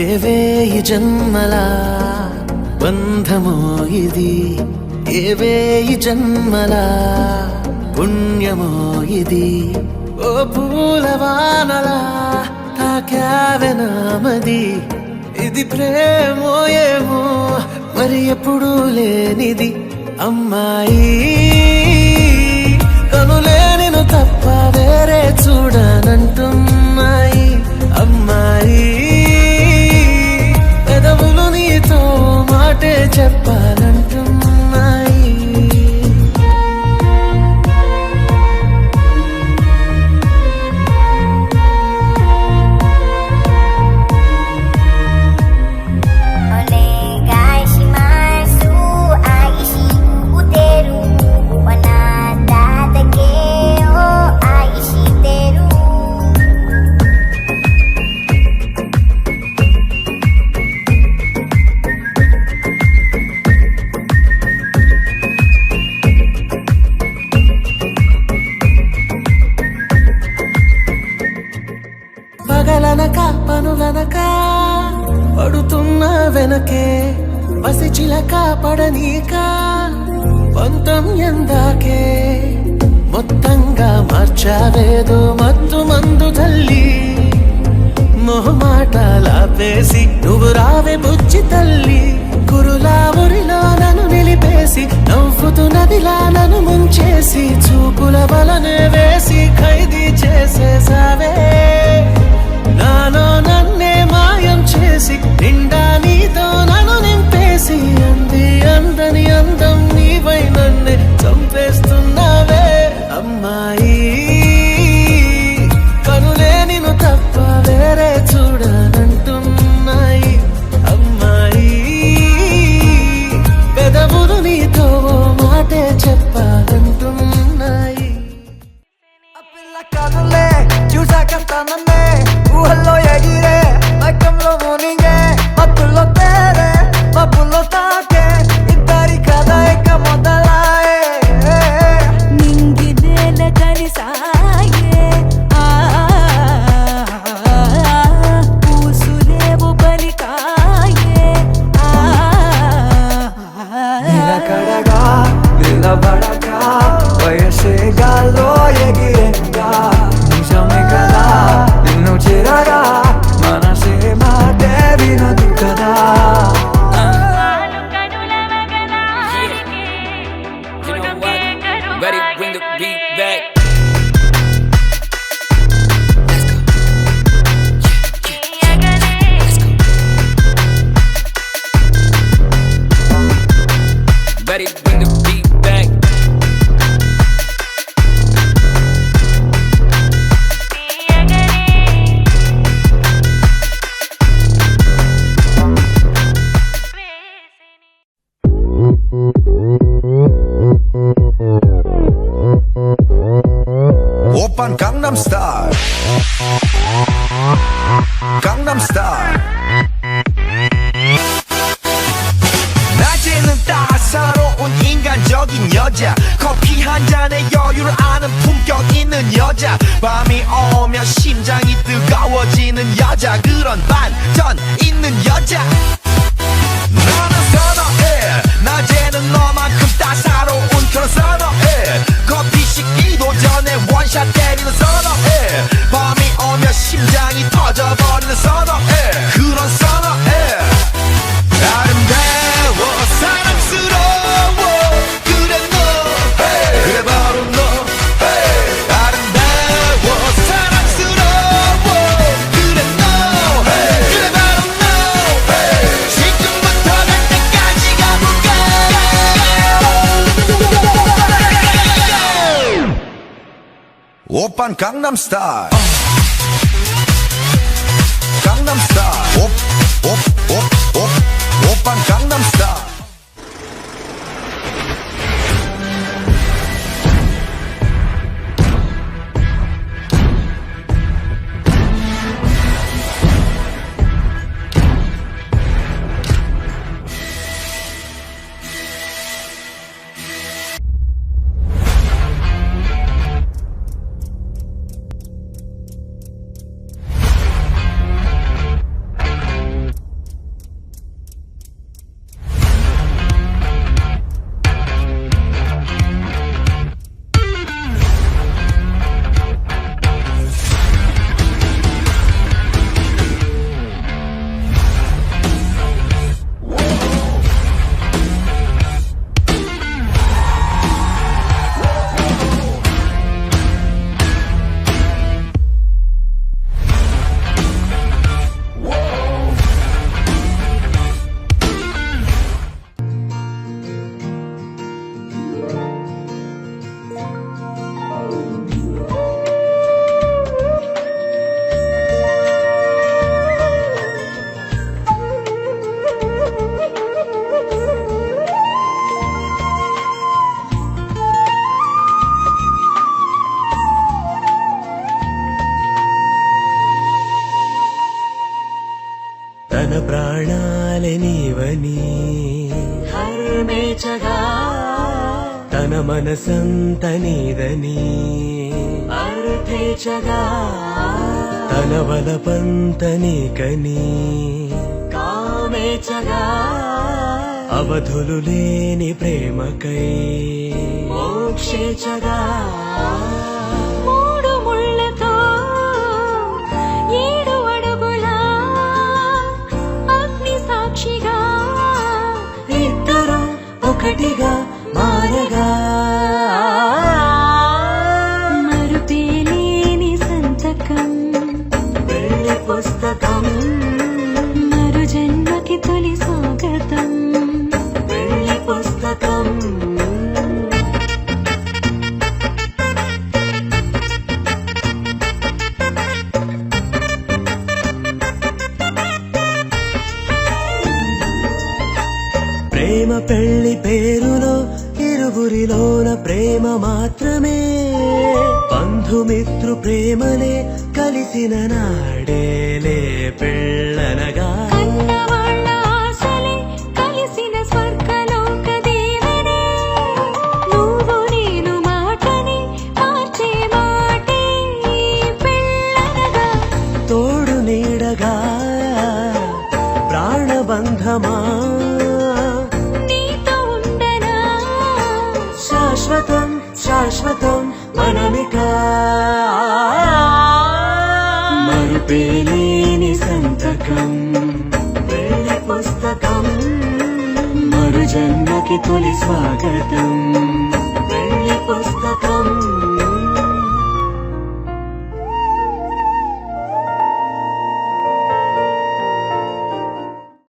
ఏవేయి జన్మల బంధమో ఇది, ఏవేయి జన్మల పుణ్యమో ఇది. ఓ పూలవానలా తాకావె నామది, ఇది ప్రేమో ఏమో మరి ఎప్పుడూ లేనిది. అమ్మాయి కనులే నిన్ను తప్ప వేరే చూడనంటున్నాయి. అమ్మాయి పెదవులు నీతో మాటే చెప్పాలంటున్నాయి. పగలనక పనులనక పడుతున్న వెనకే పసిచిలక పడనీక పంతం ఎందాకే. మొత్తంగా మార్చావేదో మత్తు మందు తల్లి, మొహమాటలాపేసి నువ్వు రావే బుజ్జి తల్లి. కురులా ఊరిలో నన్ను నిలిపేసి నవ్వుతూ నదిలా నన్ను ముంచేసి చూపుల వలనే వేసి ఖైదీ చేసేసావే. నాలో నన్నే మాయం చేసి నిండా నీతో నన్ను నింపేసి అంది అందని అందం నీవై నన్నే చంపేస్తున్నావే. అమ్మాయి కనులే నిన్ను తప్ప వేరే చూడనంటున్నాయి. అమ్మాయి పెదవులు నీతో మాటే చెప్పాలంటున్నాయి. కనులే చూసాక తననే ఊహల్లో ఎగిరే మైకంలో మునిగే మత్తుల్లో తేరే మబ్బుల్లో తాకే ఇద్దరి కథ ఇక మొదలాయే. నింగినేల కలిసాయే పూసులేవు బలికాయే. నిలకడగా నిలబడగా వయసే గాల్లో ఎగిరేగా నిజమే కదా నిన్ను చేరగా మనసే మాటే వినదు కదా. You know what? Ready, bring the beat back. Let's go. Yeah, let's go. Ready, bring the beat back. 오빤 강남스타일 강남스타일 낮에는 따사로운 인간적인 여자 커피 한 잔에 여유를 아는 품격 있는 여자 밤이 오면 심장이 뜨거워지는 여자 그런 반전 있는 여자 나는 선어해 낮에는 너만큼 따사로운 그런 선어해 커피 식기도 전에 원샷 때리는 선어해 밤이 오면 심장이 터져버리는 선어해 그런 선어해 아름다워 사랑스러워 그래 너 그래 바로 너 아름다워 사랑스러워 그래 너 그래 바로 너 지금부터 갈 때까지 가볼까 오빤 강남스타일 강남스타일 오빤 강남스타일 ప్రేమేచగా తన మనసంత నీదని అర్థేచగా తన వలపంత నీకని కామేచగా అవధులు లేని ప్రేమకై మోక్షేచగా మూడు ముళ్ళతో 7 అడుగుల అగ్ని సాక్షిగా ఇద్దరు ఒకటిగా మారగా మరుపేలేని సంతకం పెళ్లి పుస్తకం మరు జన్మకి తొలి స్వాగతం పెళ్లి పుస్తకం ప్రేమ పెళ్లి పేరులో ఇరువురిలోన ప్రేమ మాత్రమే బంధుమిత్రు ప్రేమలే కలిసిన నాడేలే పెళ్ళనగా కన్నవాళ్ళ ఆశలే కలిసిన స్వర్గలోక దేవనే నువ్వు నేను మాటని మార్చే మాటే పెళ్ళనగా తోడు నీడగా ప్రాణబంధమా నీతో ఉండనా శాశ్వతం శాశ్వతం మనమిక మరుపేలేని సంతకం పెళ్లి పుస్తకం మరు జన్మకి తొలి స్వాగతం